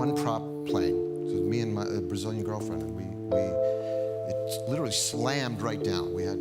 one prop plane. So it was me and my Brazilian girlfriend, and it literally slammed right down. We had,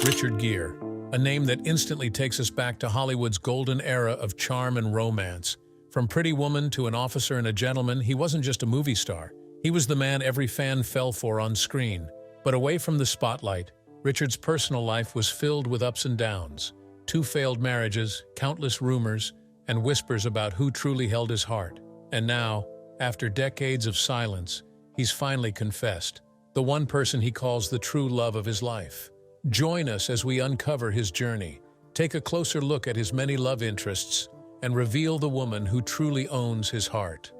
Richard Gere, a name that instantly takes us back to Hollywood's golden era of charm and romance. From Pretty Woman to An Officer and a Gentleman, he wasn't just a movie star. He was the man every fan fell for on screen. But away from the spotlight, Richard's personal life was filled with ups and downs. 2 failed marriages, countless rumors, and whispers about who truly held his heart. And now, after decades of silence, he's finally confessed, the one person he calls the true love of his life. Join us as we uncover his journey, take a closer look at his many love interests, and reveal the woman who truly owns his heart.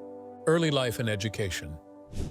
Early life and education.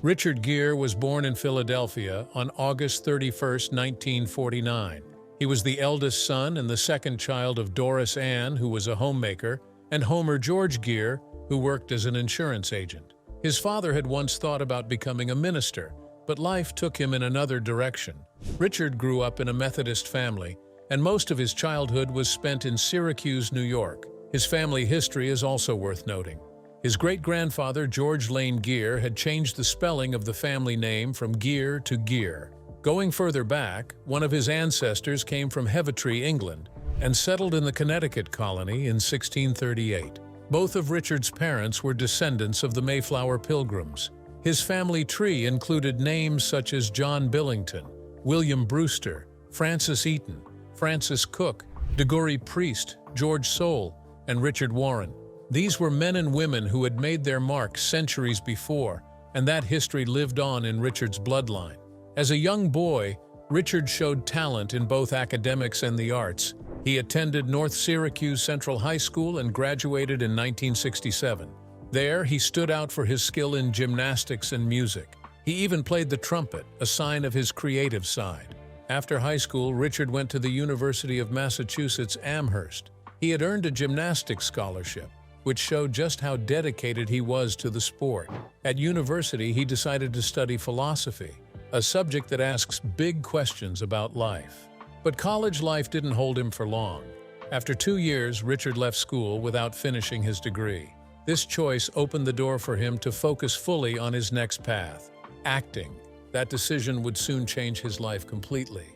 Richard Gere was born in Philadelphia on August 31, 1949. He was the eldest son and the second child of Doris Ann, who was a homemaker, and Homer George Gere, who worked as an insurance agent. His father had once thought about becoming a minister, but life took him in another direction. Richard grew up in a Methodist family, and most of his childhood was spent in Syracuse, New York. His family history is also worth noting. His great-grandfather, George Lane Gere, had changed the spelling of the family name from Gere to Gere. Going further back, one of his ancestors came from Heavitree, England, and settled in the Connecticut colony in 1638. Both of Richard's parents were descendants of the Mayflower Pilgrims. His family tree included names such as John Billington, William Brewster, Francis Eaton, Francis Cook, DeGory Priest, George Soule, and Richard Warren. These were men and women who had made their mark centuries before, and that history lived on in Richard's bloodline. As a young boy, Richard showed talent in both academics and the arts. He attended North Syracuse Central High School and graduated in 1967. There, he stood out for his skill in gymnastics and music. He even played the trumpet, a sign of his creative side. After high school, Richard went to the University of Massachusetts Amherst. He had earned a gymnastics scholarship, which showed just how dedicated he was to the sport. At university, he decided to study philosophy, a subject that asks big questions about life. But college life didn't hold him for long. After 2 years, Richard left school without finishing his degree. This choice opened the door for him to focus fully on his next path, acting. That decision would soon change his life completely.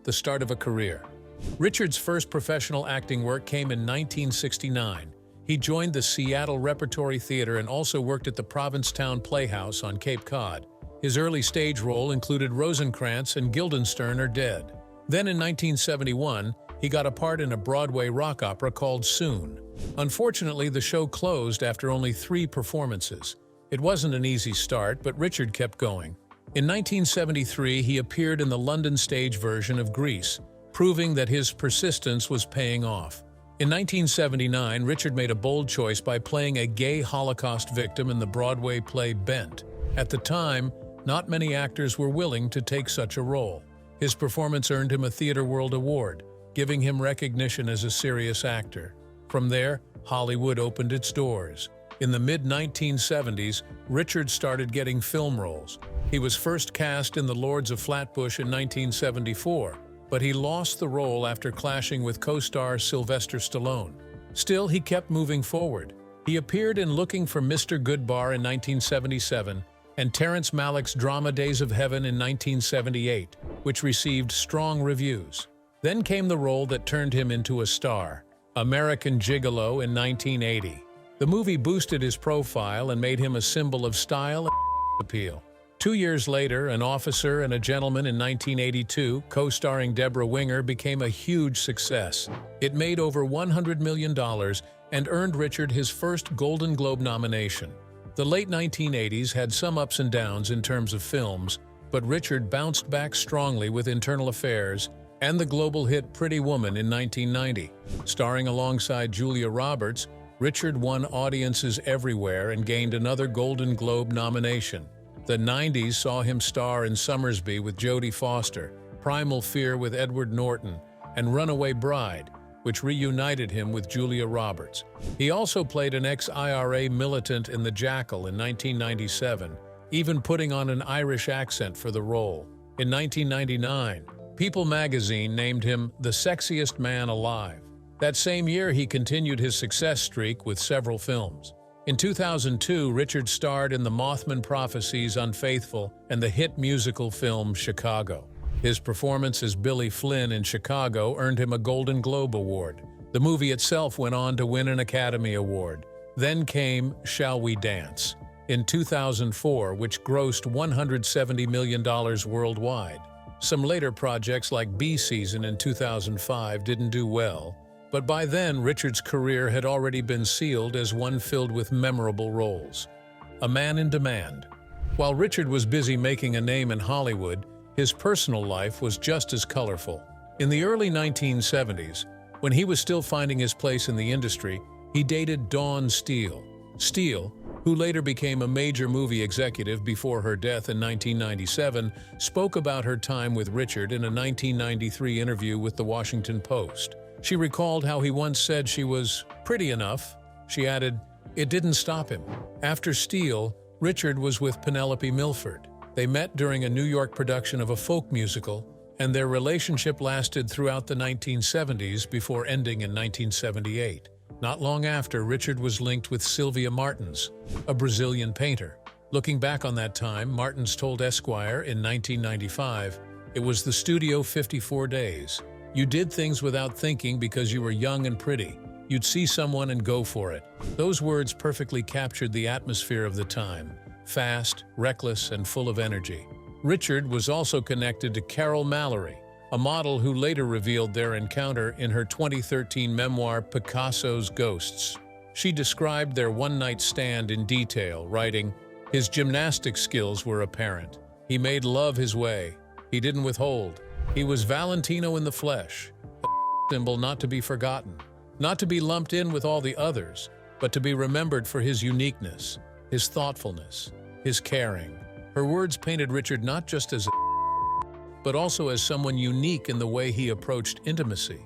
The start of a career. Richard's first professional acting work came in 1969. He joined the Seattle Repertory Theater and also worked at the Provincetown Playhouse on Cape Cod. His early stage role included Rosencrantz and Guildenstern Are Dead. Then in 1971, he got a part in a Broadway rock opera called Soon. Unfortunately, the show closed after only 3 performances. It wasn't an easy start, but Richard kept going. In 1973, he appeared in the London stage version of Grease, proving that his persistence was paying off. In 1979, Richard made a bold choice by playing a gay Holocaust victim in the Broadway play Bent. At the time, not many actors were willing to take such a role. His performance earned him a Theatre World Award, giving him recognition as a serious actor. From there, Hollywood opened its doors. In the mid-1970s, Richard started getting film roles. He was first cast in The Lords of Flatbush in 1974, but he lost the role after clashing with co-star Sylvester Stallone. Still, he kept moving forward. He appeared in Looking for Mr. Goodbar in 1977 and Terrence Malick's drama Days of Heaven in 1978, which received strong reviews. Then came the role that turned him into a star, American Gigolo in 1980. The movie boosted his profile and made him a symbol of style and appeal. 2 years later, An Officer and a Gentleman in 1982, co-starring Deborah Winger, became a huge success. It made over $100 million and earned Richard his first Golden Globe nomination. The late 1980s had some ups and downs in terms of films, but Richard bounced back strongly with Internal Affairs and the global hit Pretty Woman in 1990. Starring alongside Julia Roberts, Richard won audiences everywhere and gained another Golden Globe nomination. The 90s saw him star in Summersby with Jodie Foster, Primal Fear with Edward Norton, and Runaway Bride, which reunited him with Julia Roberts. He also played an ex-IRA militant in The Jackal in 1997, even putting on an Irish accent for the role. In 1999, People magazine named him the sexiest man alive. That same year, he continued his success streak with several films. In 2002, Richard starred in the Mothman Prophecies Unfaithful and the hit musical film Chicago. His performance as Billy Flynn in Chicago earned him a Golden Globe Award. The movie itself went on to win an Academy Award. Then came Shall We Dance? In 2004, which grossed $170 million worldwide. Some later projects like Bee Season in 2005 didn't do well, but by then Richard's career had already been sealed as one filled with memorable roles. A man in demand. While Richard was busy making a name in Hollywood, his personal life was just as colorful. In the early 1970s, when he was still finding his place in the industry, he dated Dawn Steele. Steele, who later became a major movie executive before her death in 1997, spoke about her time with Richard in a 1993 interview with The Washington Post. She recalled how he once said she was pretty enough. She added, "It didn't stop him." After Steele, Richard was with Penelope Milford. They met during a New York production of a folk musical, and their relationship lasted throughout the 1970s before ending in 1978. Not long after, Richard was linked with Sylvia Martins, a Brazilian painter. Looking back on that time, Martins told Esquire in 1995, "It was the Studio 54 days. You did things without thinking because you were young and pretty. You'd see someone and go for it." Those words perfectly captured the atmosphere of the time, fast, reckless, and full of energy. Richard was also connected to Carol Mallory, a model who later revealed their encounter in her 2013 memoir Picasso's Ghosts. She described their one-night stand in detail, writing, "His gymnastic skills were apparent. He made love his way. He didn't withhold. He was Valentino in the flesh, a symbol not to be forgotten, not to be lumped in with all the others, but to be remembered for his uniqueness, his thoughtfulness, his caring." Her words painted Richard not just as a but also as someone unique in the way he approached intimacy.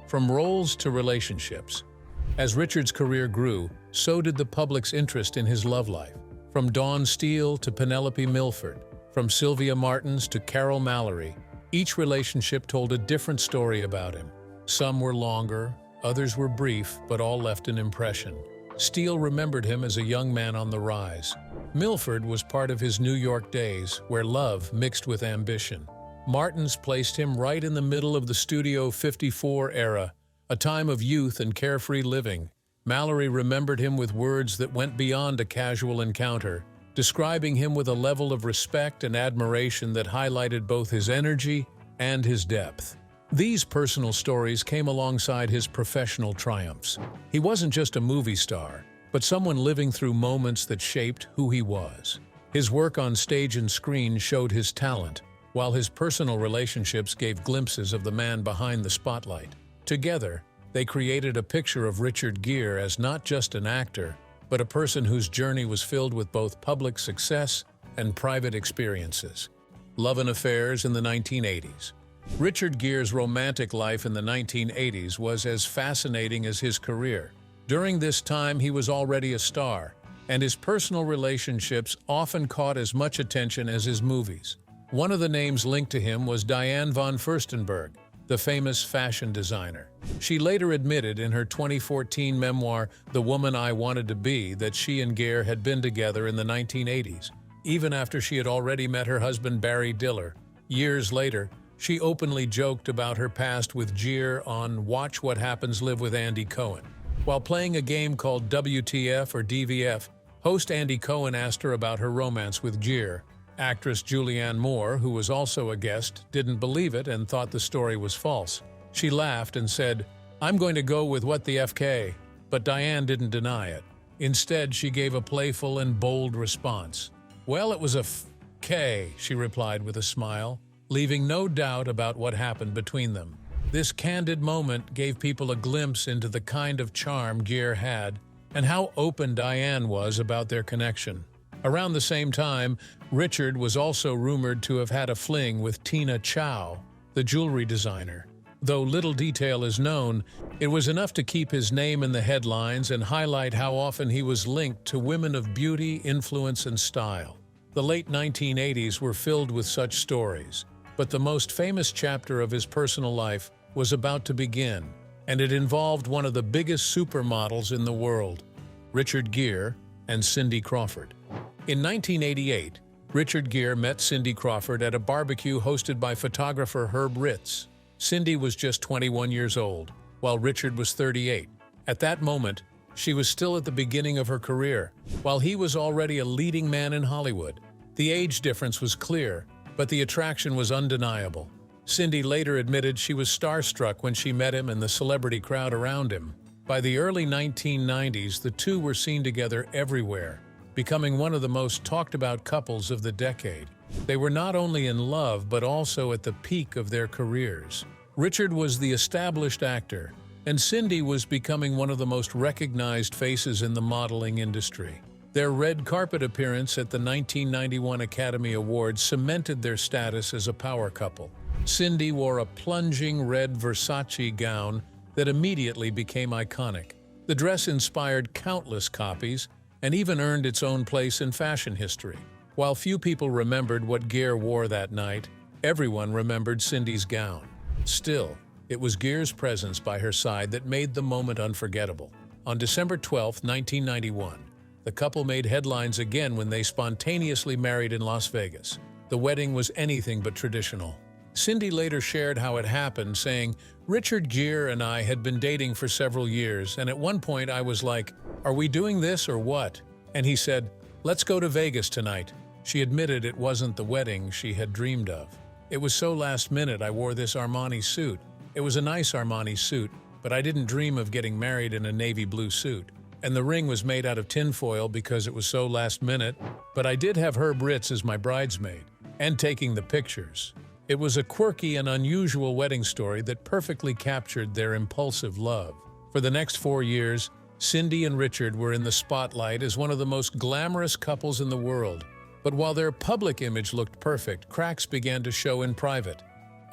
From roles to relationships. As Richard's career grew, so did the public's interest in his love life. From Dawn Steele to Penelope Milford, from Sylvia Martins to Carol Mallory, each relationship told a different story about him. Some were longer, others were brief, but all left an impression. Steele remembered him as a young man on the rise. Milford was part of his New York days, where love mixed with ambition. Martins placed him right in the middle of the Studio 54 era, a time of youth and carefree living. Mallory remembered him with words that went beyond a casual encounter, describing him with a level of respect and admiration that highlighted both his energy and his depth. These personal stories came alongside his professional triumphs. He wasn't just a movie star, but someone living through moments that shaped who he was. His work on stage and screen showed his talent, while his personal relationships gave glimpses of the man behind the spotlight. Together, they created a picture of Richard Gere as not just an actor, but a person whose journey was filled with both public success and private experiences. Love and affairs in the 1980s. Richard Gere's romantic life in the 1980s was as fascinating as his career. During this time, he was already a star, and his personal relationships often caught as much attention as his movies. One of the names linked to him was Diane von Furstenberg, the famous fashion designer. She later admitted in her 2014 memoir, The Woman I Wanted to Be, that she and Gere had been together in the 1980s, even after she had already met her husband Barry Diller. Years later, she openly joked about her past with Gere on Watch What Happens Live with Andy Cohen. While playing a game called WTF or DVF, host Andy Cohen asked her about her romance with Gere. Actress Julianne Moore, who was also a guest, didn't believe it and thought the story was false. She laughed and said, "I'm going to go with what the FK," but Diane didn't deny it. Instead, she gave a playful and bold response. "Well, it was a FK," she replied with a smile, leaving no doubt about what happened between them. This candid moment gave people a glimpse into the kind of charm Gere had and how open Diane was about their connection. Around the same time, Richard was also rumored to have had a fling with Tina Chow, the jewelry designer. Though little detail is known, it was enough to keep his name in the headlines and highlight how often he was linked to women of beauty, influence, and style. The late 1980s were filled with such stories, but the most famous chapter of his personal life was about to begin. and it involved one of the biggest supermodels in the world, Richard Gere and Cindy Crawford. In 1988, Richard Gere met Cindy Crawford at a barbecue hosted by photographer Herb Ritts. Cindy was just 21 years old, while Richard was 38. At that moment, she was still at the beginning of her career, while he was already a leading man in Hollywood. The age difference was clear, but the attraction was undeniable. Cindy later admitted she was starstruck when she met him and the celebrity crowd around him. By the early 1990s, the two were seen together everywhere, becoming one of the most talked-about couples of the decade. They were not only in love, but also at the peak of their careers. Richard was the established actor, and Cindy was becoming one of the most recognized faces in the modeling industry. Their red carpet appearance at the 1991 Academy Awards cemented their status as a power couple. Cindy wore a plunging red Versace gown that immediately became iconic. The dress inspired countless copies and even earned its own place in fashion history. While few people remembered what Gere wore that night, everyone remembered Cindy's gown. Still, it was Gere's presence by her side that made the moment unforgettable. On December 12, 1991, the couple made headlines again when they spontaneously married in Las Vegas. The wedding was anything but traditional. Cindy later shared how it happened, saying, "Richard Gere and I had been dating for several years, and at one point I was like, 'Are we doing this or what?' And he said, 'Let's go to Vegas tonight.' She admitted it wasn't the wedding she had dreamed of. 'It was so last minute I wore this Armani suit. It was a nice Armani suit, but I didn't dream of getting married in a navy blue suit. And the ring was made out of tinfoil because it was so last minute, but I did have Herb Ritts as my bridesmaid, and taking the pictures.' It was a quirky and unusual wedding story that perfectly captured their impulsive love. For the next 4 years, Cindy and Richard were in the spotlight as one of the most glamorous couples in the world. But while their public image looked perfect, cracks began to show in private.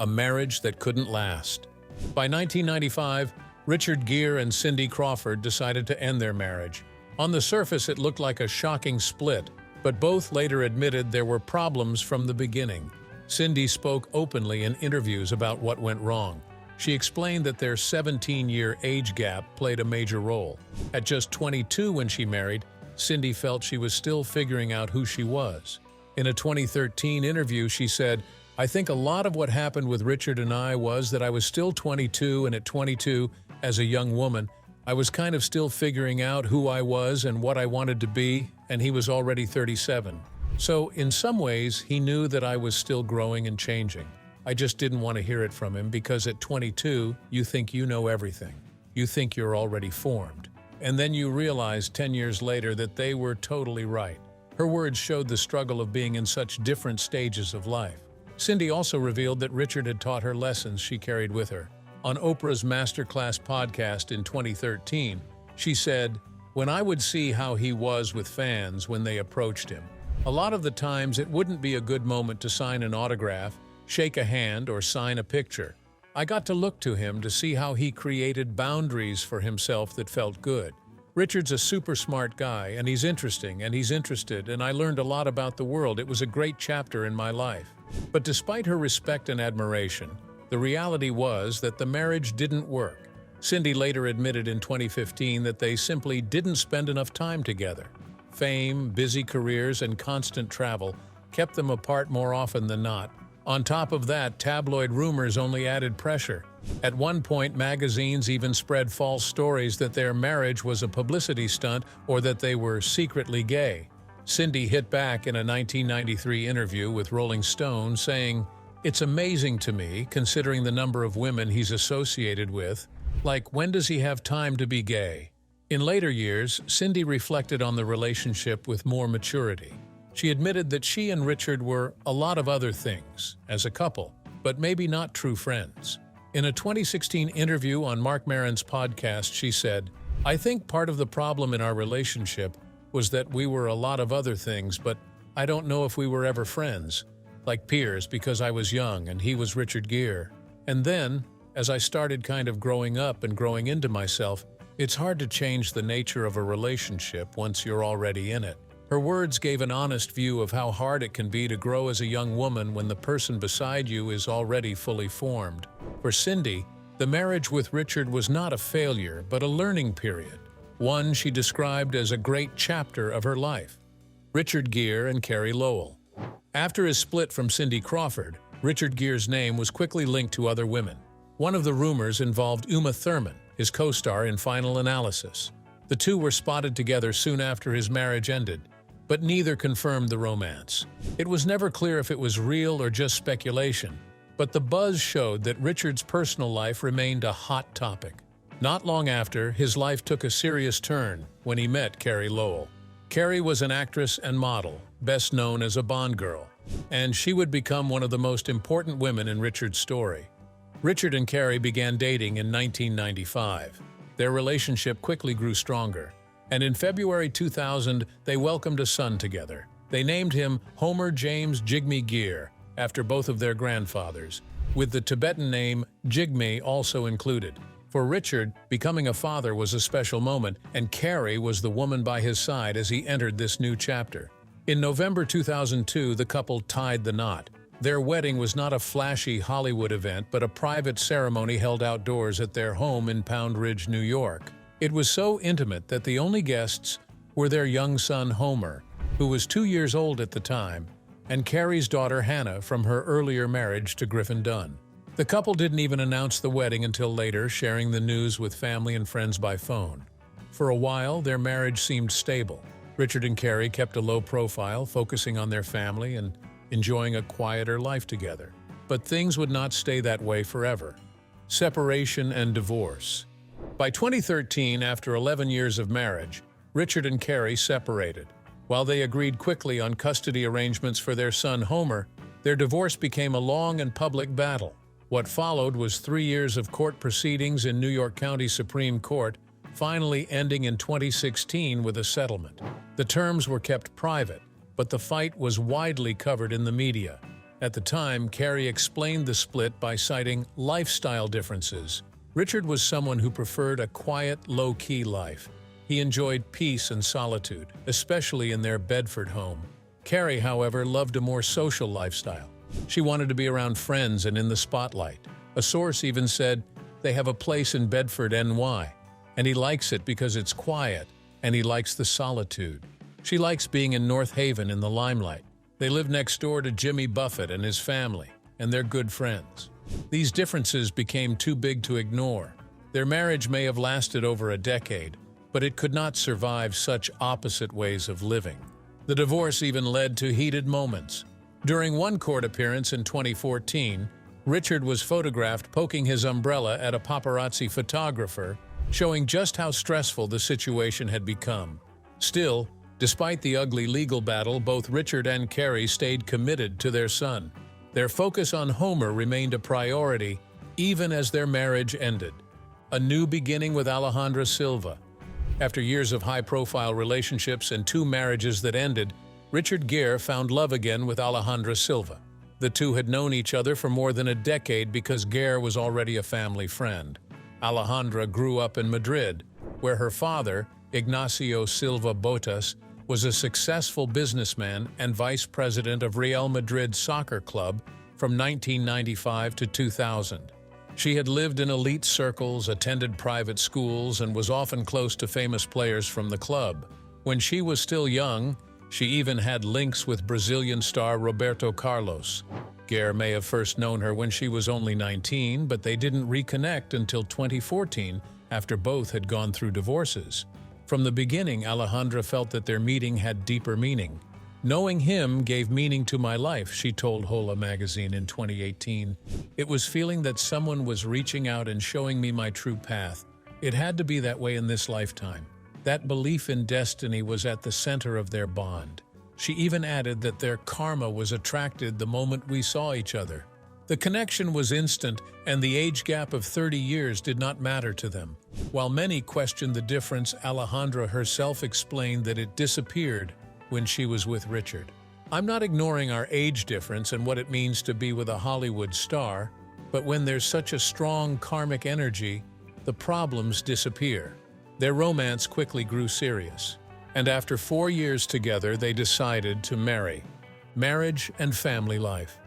A marriage that couldn't last. By 1995, Richard Gere and Cindy Crawford decided to end their marriage. On the surface, it looked like a shocking split, but both later admitted there were problems from the beginning. Cindy spoke openly in interviews about what went wrong. She explained that their 17-year age gap played a major role. At just 22 when she married, Cindy felt she was still figuring out who she was. In a 2013 interview, she said, "I think a lot of what happened with Richard and I was that I was still 22, and at 22, as a young woman, I was kind of still figuring out who I was and what I wanted to be, and he was already 37. So, in some ways, he knew that I was still growing and changing. I just didn't want to hear it from him because at 22, you think you know everything. You think you're already formed. And then you realize 10 years later that they were totally right." Her words showed the struggle of being in such different stages of life. Cindy also revealed that Richard had taught her lessons she carried with her. On Oprah's Masterclass podcast in 2013, she said, "When I would see how he was with fans when they approached him, a lot of the times it wouldn't be a good moment to sign an autograph, shake a hand, or sign a picture. I got to look to him to see how he created boundaries for himself that felt good. Richard's a super smart guy, and he's interesting, and he's interested, and I learned a lot about the world. It was a great chapter in my life." But despite her respect and admiration, the reality was that the marriage didn't work. Cindy later admitted in 2015 that they simply didn't spend enough time together. Fame, busy careers, and constant travel kept them apart more often than not. On top of that, tabloid rumors only added pressure. At one point, magazines even spread false stories that their marriage was a publicity stunt or that they were secretly gay. Cindy hit back in a 1993 interview with Rolling Stone, saying, "It's amazing to me, considering the number of women he's associated with. Like, when does he have time to be gay?" In later years, Cindy reflected on the relationship with more maturity. She admitted that she and Richard were a lot of other things as a couple, but maybe not true friends. In a 2016 interview on Marc Maron's podcast, she said, "I think part of the problem in our relationship was that we were a lot of other things, but I don't know if we were ever friends, like peers, because I was young and he was Richard Gere. And then, as I started kind of growing up and growing into myself, it's hard to change the nature of a relationship once you're already in it." Her words gave an honest view of how hard it can be to grow as a young woman when the person beside you is already fully formed. For Cindy, The marriage with Richard was not a failure, but a learning period, one she described as a great chapter of her life. Richard Gere and Carrie Lowell. After his split from Cindy Crawford, Richard Gere's name was quickly linked to other women. One of the rumors involved Uma Thurman, his co-star in Final Analysis. The two were spotted together soon after his marriage ended, but neither confirmed the romance. It was never clear if it was real or just speculation, but the buzz showed that Richard's personal life remained a hot topic. Not long after, his life took a serious turn when he met Carrie Lowell. Carrie was an actress and model, best known as a Bond girl, and she would become one of the most important women in Richard's story. Richard and Carrie began dating in 1995. Their relationship quickly grew stronger, and in February 2000, they welcomed a son together. They named him Homer James Jigme Gere, after both of their grandfathers, with the Tibetan name Jigme also included. For Richard, becoming a father was a special moment, and Carrie was the woman by his side as he entered this new chapter. In November 2002, the couple tied the knot. Their wedding was not a flashy Hollywood event, but a private ceremony held outdoors at their home in Pound Ridge, New York. It was so intimate that the only guests were their young son Homer, who was 2 years old at the time, and Carrie's daughter Hannah from her earlier marriage to Griffin Dunne. The couple didn't even announce the wedding until later, sharing the news with family and friends by phone. For a while, their marriage seemed stable. Richard and Carrie kept a low profile, focusing on their family and enjoying a quieter life together. But things would not stay that way forever. Separation and divorce. By 2013, after 11 years of marriage, Richard and Carrie separated. While they agreed quickly on custody arrangements for their son Homer, their divorce became a long and public battle. What followed was 3 years of court proceedings in New York County Supreme Court, finally ending in 2016 with a settlement. The terms were kept private, but the fight was widely covered in the media. At the time, Carrie explained the split by citing lifestyle differences. Richard was someone who preferred a quiet, low-key life. He enjoyed peace and solitude, especially in their Bedford home. Carrie, however, loved a more social lifestyle. She wanted to be around friends and in the spotlight. A source even said, "They have a place in Bedford, NY, and he likes it because it's quiet, and he likes the solitude." She likes being in North Haven in the limelight. They live next door to Jimmy Buffett and his family, and they're good friends. These differences became too big to ignore. Their marriage may have lasted over a decade, but it could not survive such opposite ways of living. The divorce even led to heated moments. During one court appearance in 2014, Richard was photographed poking his umbrella at a paparazzi photographer, showing just how stressful the situation had become. Still, despite the ugly legal battle, both Richard and Carrie stayed committed to their son. Their focus on Homer remained a priority, even as their marriage ended. A new beginning with Alejandra Silva. After years of high-profile relationships and 2 marriages that ended, Richard Gere found love again with Alejandra Silva. The two had known each other for more than a decade because Gere was already a family friend. Alejandra grew up in Madrid, where her father, Ignacio Silva Botas, was a successful businessman and vice president of Real Madrid Soccer Club from 1995 to 2000. She had lived in elite circles, attended private schools, and was often close to famous players from the club. When she was still young, she even had links with Brazilian star Roberto Carlos. Gere may have first known her when she was only 19, but they didn't reconnect until 2014, after both had gone through divorces. From the beginning, Alejandra felt that their meeting had deeper meaning. "Knowing him gave meaning to my life," she told Hola magazine in 2018. "It was feeling that someone was reaching out and showing me my true path. It had to be that way in this lifetime." That belief in destiny was at the center of their bond. She even added that their karma was attracted the moment we saw each other. The connection was instant, and the age gap of 30 years did not matter to them. While many questioned the difference, Alejandra herself explained that it disappeared when she was with Richard. "I'm not ignoring our age difference and what it means to be with a Hollywood star, but when there's such a strong karmic energy, the problems disappear." Their romance quickly grew serious, and after 4 years together, they decided to marry. Marriage and family life.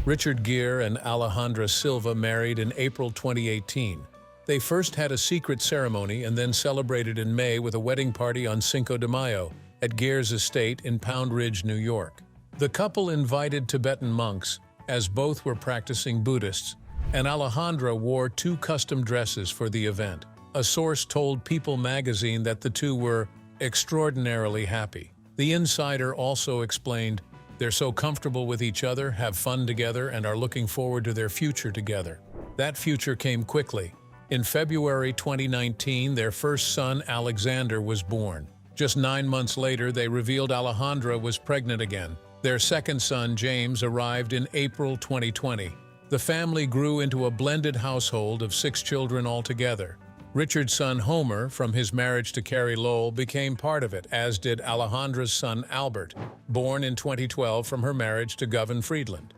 Richard Gere and Alejandra Silva married in April 2018. They first had a secret ceremony and then celebrated in May with a wedding party on Cinco de Mayo at Gere's estate in Pound Ridge, New York. The couple invited Tibetan monks, as both were practicing Buddhists, and Alejandra wore 2 custom dresses for the event. A source told People magazine that the two were extraordinarily happy. The insider also explained, "They're so comfortable with each other, have fun together, and are looking forward to their future together." That future came quickly. In February 2019, their first son, Alexander, was born. Just 9 months later, they revealed Alejandra was pregnant again. Their second son, James, arrived in April 2020. The family grew into a blended household of 6 children altogether. Richard's son, Homer, from his marriage to Carrie Lowell, became part of it, as did Alejandra's son, Albert, born in 2012 from her marriage to Govan Friedland.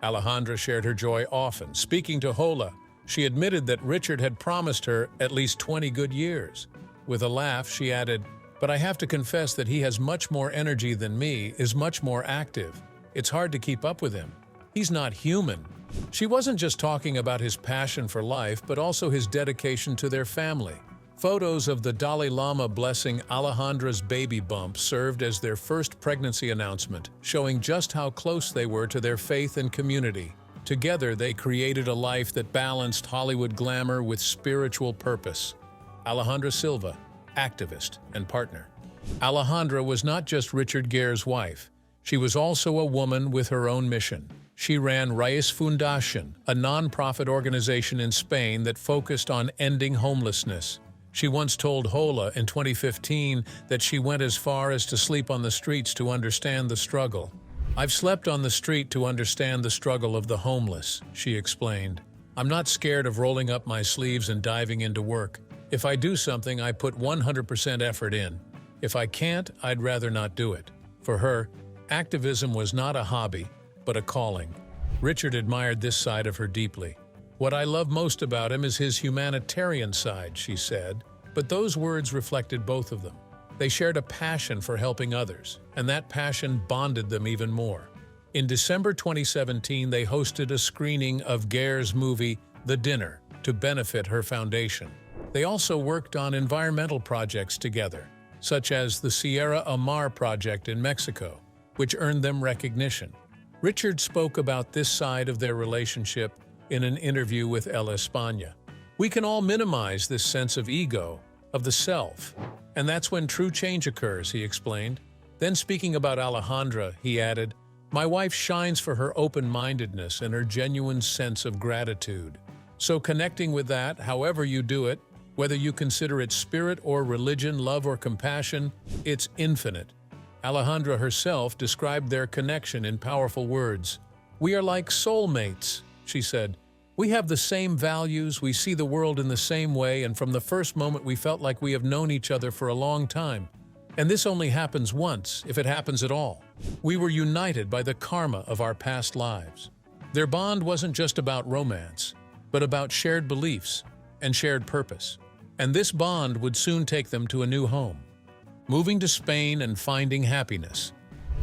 Alejandra shared her joy often. Speaking to Hola, she admitted that Richard had promised her at least 20 good years. With a laugh, she added, "But I have to confess that he has much more energy than me, is much more active. It's hard to keep up with him. He's not human." She wasn't just talking about his passion for life, but also his dedication to their family. Photos of the Dalai Lama blessing Alejandra's baby bump served as their first pregnancy announcement, showing just how close they were to their faith and community. Together, they created a life that balanced Hollywood glamour with spiritual purpose. Alejandra Silva, activist and partner. Alejandra was not just Richard Gere's wife. She was also a woman with her own mission. She ran Reyes Fundación, a non-profit organization in Spain that focused on ending homelessness. She once told Hola in 2015 that she went as far as to sleep on the streets to understand the struggle. "I've slept on the street to understand the struggle of the homeless," she explained. "I'm not scared of rolling up my sleeves and diving into work. If I do something, I put 100% effort in. If I can't, I'd rather not do it." For her, activism was not a hobby, but a calling. Richard admired this side of her deeply. "What I love most about him is his humanitarian side," she said, but those words reflected both of them. They shared a passion for helping others, and that passion bonded them even more. In December 2017, they hosted a screening of Gere's movie, The Dinner, to benefit her foundation. They also worked on environmental projects together, such as the Sierra Amar project in Mexico, which earned them recognition. Richard spoke about this side of their relationship in an interview with El España. "We can all minimize this sense of ego, of the self, and that's when true change occurs," he explained. Then speaking about Alejandra, he added, "My wife shines for her open-mindedness and her genuine sense of gratitude. So connecting with that, however you do it, whether you consider it spirit or religion, love or compassion, it's infinite." Alejandra herself described their connection in powerful words. "We are like soulmates," she said. "We have the same values, we see the world in the same way, and from the first moment we felt like we have known each other for a long time. And this only happens once, if it happens at all. We were united by the karma of our past lives." Their bond wasn't just about romance, but about shared beliefs and shared purpose. And this bond would soon take them to a new home, moving to Spain and finding happiness.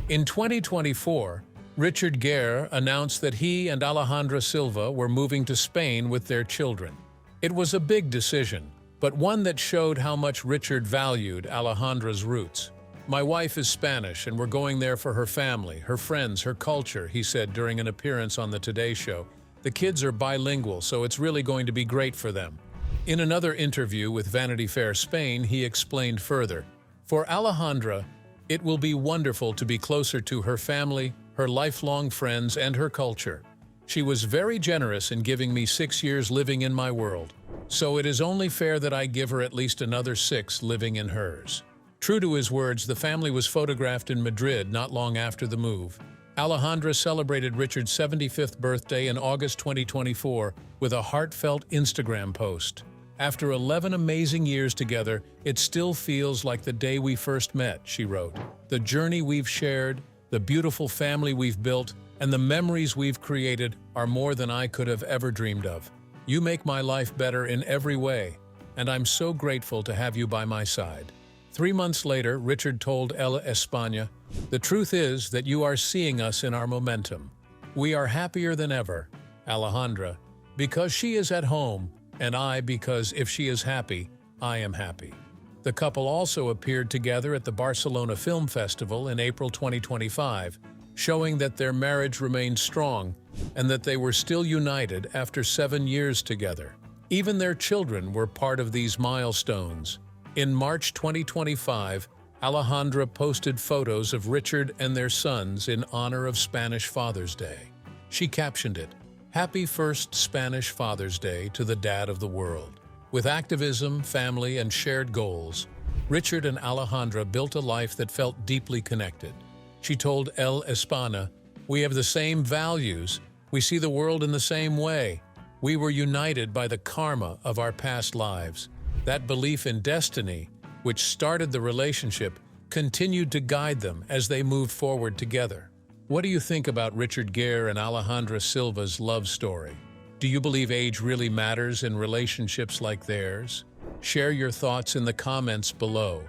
In 2024, Richard Gere announced that he and Alejandra Silva were moving to Spain with their children. It was a big decision, but one that showed how much Richard valued Alejandra's roots. "My wife is Spanish, and we're going there for her family, her friends, her culture," he said during an appearance on the Today Show. "The kids are bilingual, so it's really going to be great for them." In another interview with Vanity Fair Spain, he explained further, "For Alejandra, it will be wonderful to be closer to her family, her lifelong friends, and her culture. She was very generous in giving me 6 years living in my world, so it is only fair that I give her at least another 6 living in hers." True to his words, the family was photographed in Madrid not long after the move. Alejandra celebrated Richard's 75th birthday in August 2024 with a heartfelt Instagram post. "After 11 amazing years together, it still feels like the day we first met," she wrote. "The journey we've shared, the beautiful family we've built, and the memories we've created are more than I could have ever dreamed of. You make my life better in every way, and I'm so grateful to have you by my side." 3 months later, Richard told El España, "The truth is that you are seeing us in our momentum. "We are happier than ever, Alejandra, because she is at home, and I because if she is happy, I am happy." The couple also appeared together at the Barcelona Film Festival in April 2025, showing that their marriage remained strong and that they were still united after 7 years together. Even their children were part of these milestones. In March 2025, Alejandra posted photos of Richard and their sons in honor of Spanish Father's Day. She captioned it, "Happy first Spanish Father's Day to the dad of the world." With activism, family, and shared goals, Richard and Alejandra built a life that felt deeply connected. She told El Hispana, "We have the same values. We see the world in the same way. We were united by the karma of our past lives. That belief in destiny, which started the relationship, continued to guide them as they moved forward together." What do you think about Richard Gere and Alejandra Silva's love story? Do you believe age really matters in relationships like theirs? Share your thoughts in the comments below.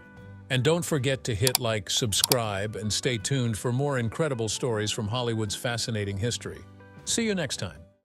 And don't forget to hit like, subscribe, and stay tuned for more incredible stories from Hollywood's fascinating history. See you next time.